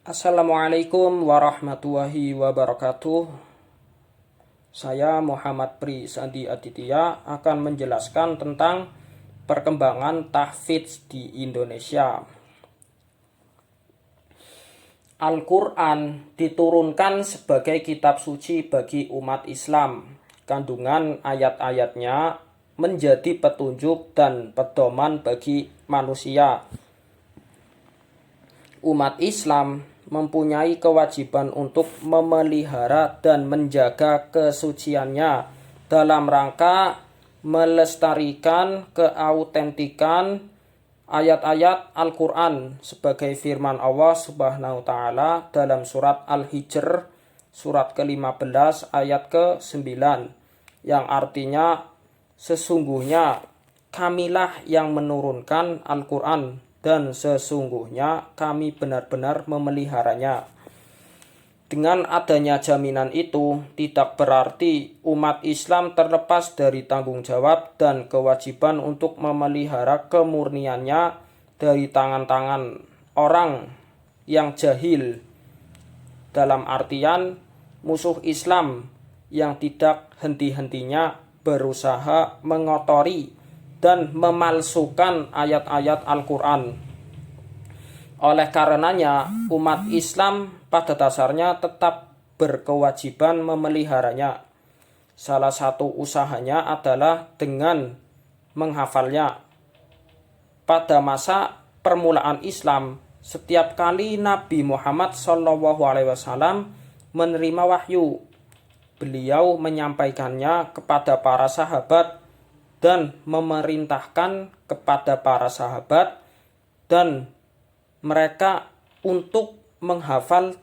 Assalamualaikum warahmatullahi wabarakatuh. Saya Muhammad Pri Sandi Aditya akan menjelaskan tentang perkembangan tahfidz di Indonesia. Al-Quran diturunkan sebagai kitab suci bagi umat Islam. Kandungan ayat-ayatnya menjadi petunjuk dan pedoman bagi manusia. Umat Islam mempunyai kewajiban untuk memelihara dan menjaga kesuciannya dalam rangka melestarikan keautentikan ayat-ayat Al-Quran sebagai firman Allah Subhanahu wa Ta'ala dalam surat Al-Hijr surat ke-15 ayat ke-9 yang artinya sesungguhnya kamilah yang menurunkan Al-Quran dan sesungguhnya kami benar-benar memeliharanya. Dengan adanya jaminan itu, tidak berarti umat Islam terlepas dari tanggung jawab dan kewajiban untuk memelihara kemurniannya dari tangan-tangan orang yang jahil, dalam artian musuh Islam yang tidak henti-hentinya berusaha mengotori dan memalsukan ayat-ayat Al-Quran. Oleh karenanya, umat Islam pada dasarnya tetap berkewajiban memeliharanya. Salah satu usahanya adalah dengan menghafalnya. Pada masa permulaan Islam, setiap kali Nabi Muhammad SAW menerima wahyu, beliau menyampaikannya kepada para sahabat dan memerintahkan kepada para sahabat dan mereka untuk menghafal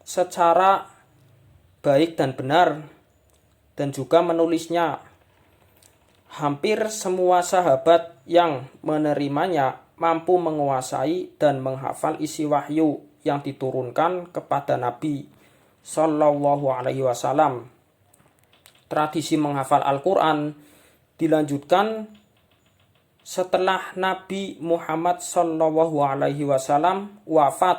secara baik dan benar dan juga menulisnya. Hampir semua sahabat yang menerimanya mampu menguasai dan menghafal isi wahyu yang diturunkan kepada Nabi Shallallahu Alaihi Wasallam. Tradisi menghafal Al-Quran dilanjutkan setelah Nabi Muhammad SAW wafat.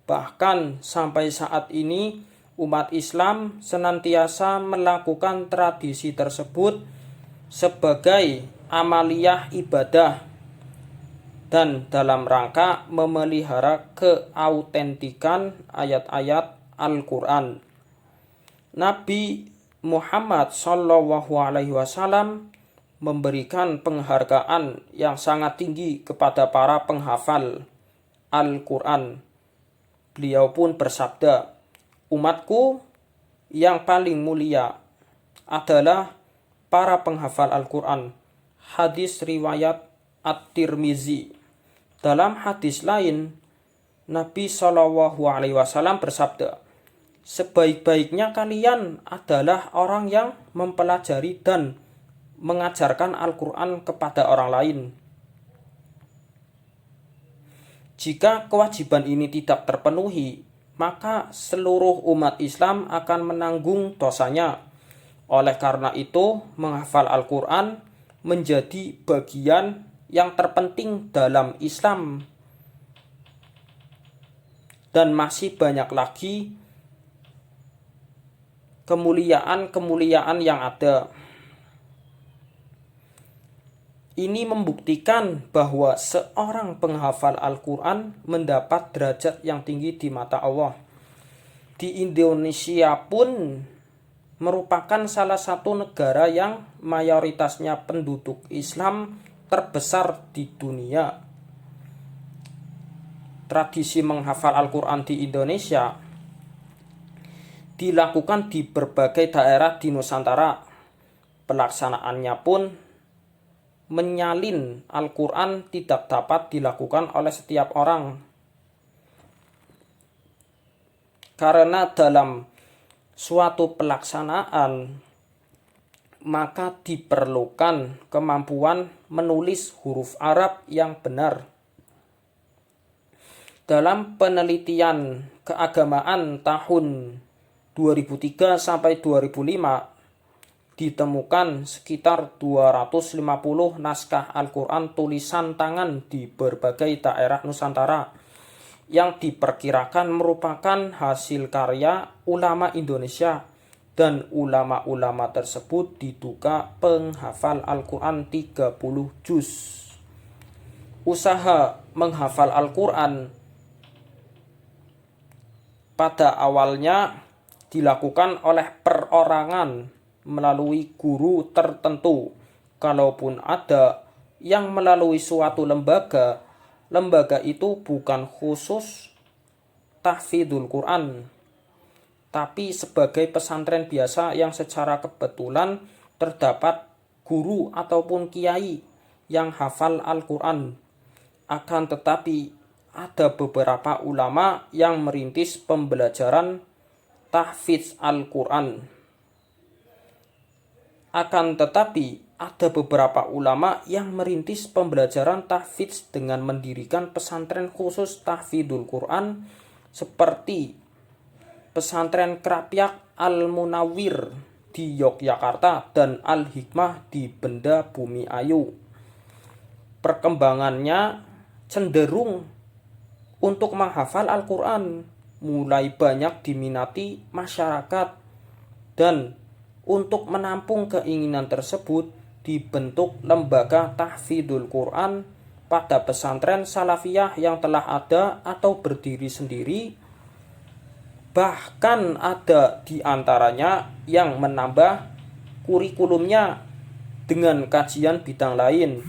Bahkan sampai saat ini umat Islam senantiasa melakukan tradisi tersebut sebagai amaliyah ibadah dan dalam rangka memelihara keautentikan ayat-ayat Al-Quran. Nabi Muhammad SAW memberikan penghargaan yang sangat tinggi kepada para penghafal Al-Quran. Beliau pun bersabda, "Umatku yang paling mulia adalah para penghafal Al-Quran." Hadis riwayat At-Tirmizi. Dalam hadis lain, Nabi SAW bersabda, "Sebaik-baiknya kalian adalah orang yang mempelajari dan mengajarkan Al-Quran kepada orang lain." Jika kewajiban ini tidak terpenuhi, maka seluruh umat Islam akan menanggung dosanya. Oleh karena itu, menghafal Al-Quran menjadi bagian yang terpenting dalam Islam. Dan masih banyak lagi kemuliaan-kemuliaan yang ada. Ini membuktikan bahwa seorang penghafal Al-Quran mendapat derajat yang tinggi di mata Allah. Di Indonesia pun merupakan salah satu negara yang mayoritasnya penduduk Islam terbesar di dunia. Tradisi menghafal Al-Quran di Indonesia dilakukan di berbagai daerah di Nusantara. Pelaksanaannya pun menyalin Al-Quran tidak dapat dilakukan oleh setiap orang. Karena dalam suatu pelaksanaan maka diperlukan kemampuan menulis huruf Arab yang benar. Dalam penelitian keagamaan tahun 2003 sampai 2005 ditemukan sekitar 250 naskah Al-Quran tulisan tangan di berbagai daerah Nusantara. yang diperkirakan merupakan hasil karya ulama Indonesia, dan ulama-ulama tersebut diduga penghafal Al-Quran 30 juz. Usaha menghafal Al-Quran pada awalnya dilakukan oleh perorangan melalui guru tertentu. Kalaupun ada yang melalui suatu lembaga, lembaga itu bukan khusus tahfidzul Quran, tapi sebagai pesantren biasa yang secara kebetulan terdapat guru ataupun kiai yang hafal Al-Quran. Akan tetapi ada beberapa ulama yang merintis pembelajaran tahfidz Al-Quran. Akan tetapi ada beberapa ulama yang merintis pembelajaran tahfidz dengan mendirikan pesantren khusus tahfidzul Quran seperti pesantren Krapyak Al-Munawwir di Yogyakarta dan Al-Hikmah di Benda Bumi Ayu. Perkembangannya cenderung untuk menghafal Al-Quran mulai banyak diminati masyarakat, dan untuk menampung keinginan tersebut dibentuk lembaga tahfidzul Quran pada pesantren salafiyah yang telah ada atau berdiri sendiri. Bahkan ada di antaranya yang menambah kurikulumnya dengan kajian bidang lain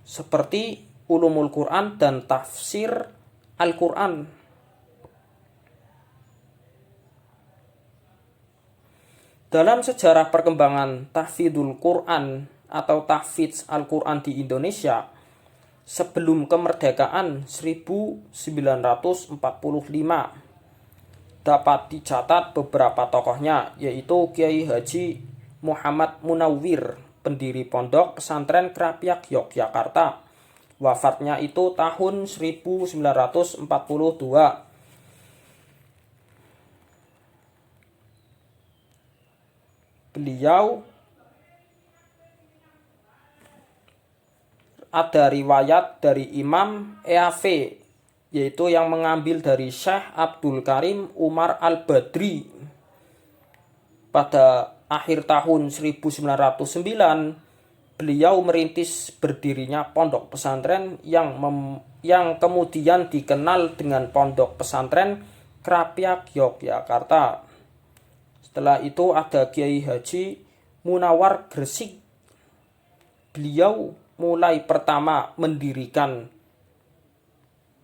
seperti ulumul Quran dan tafsir Al-Quran. Dalam sejarah perkembangan tahfidzul Quran atau tahfidz Al-Quran di Indonesia sebelum kemerdekaan 1945, dapat dicatat beberapa tokohnya, yaitu Kiai Haji Muhammad Munawwir, pendiri pondok pesantren Krapyak Yogyakarta. Wafatnya itu tahun 1942. Beliau ada riwayat dari Imam EAV, yaitu yang mengambil dari Syekh Abdul Karim Umar Al-Badri. Pada akhir tahun 1909, beliau merintis berdirinya pondok pesantren yang kemudian dikenal dengan Pondok Pesantren Krapyak Yogyakarta. Setelah itu ada Kiai Haji Munawar Gresik. Beliau mulai pertama mendirikan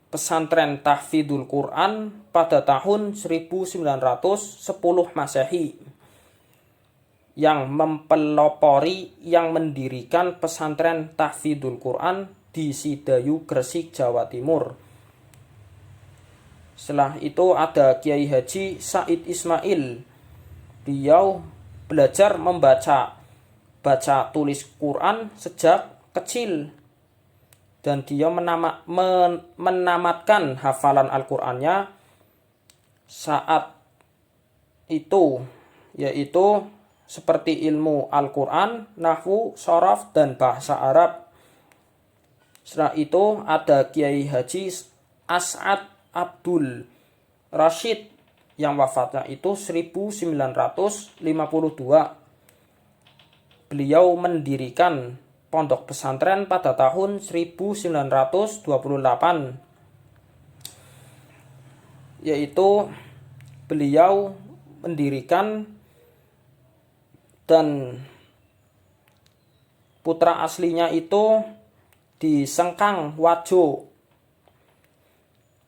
pesantren tahfidzul Quran pada tahun 1910 Masehi, yang mempelopori yang mendirikan pesantren tahfidzul Quran di Sidayu, Gresik, Jawa Timur. Setelah itu ada Kiai Haji Said Ismail. Beliau belajar baca tulis Quran sejak kecil, dan dia menamatkan hafalan Al-Qur'annya saat itu, yaitu seperti ilmu Al-Qur'an, nahwu, shoraf, dan bahasa Arab. Setelah itu ada Kiai Haji As'ad Abdul Rashid yang wafatnya itu 1952. Beliau mendirikan pondok pesantren pada tahun 1928, yaitu beliau mendirikan dan putra aslinya itu di Sengkang Wajo,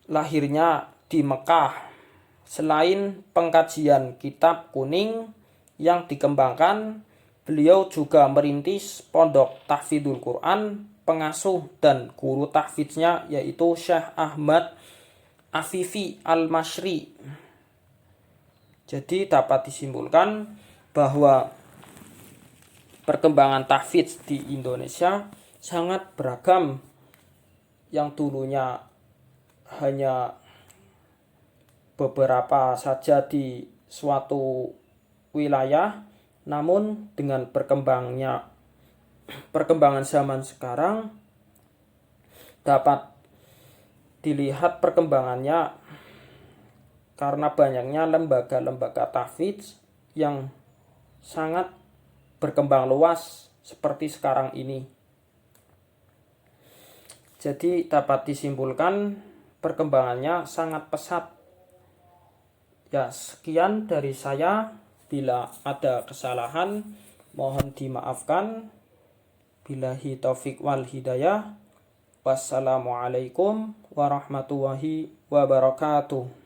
lahirnya di Mekah. Selain pengkajian kitab kuning yang dikembangkan, beliau juga merintis pondok tahfidzul Quran. Pengasuh dan guru tahfidznya yaitu Syekh Ahmad Afifi Al-Masyri. Jadi dapat disimpulkan bahwa perkembangan tahfidz di Indonesia sangat beragam. Yang dulunya hanya beberapa saja di suatu wilayah, namun dengan perkembangan zaman sekarang dapat dilihat perkembangannya, karena banyaknya lembaga-lembaga tahfidz yang sangat berkembang luas seperti sekarang ini. Jadi dapat disimpulkan perkembangannya sangat pesat. Ya, sekian dari saya. Bila ada kesalahan mohon dimaafkan. Billahi taufik wal hidayah. Wassalamualaikum warahmatullahi wabarakatuh.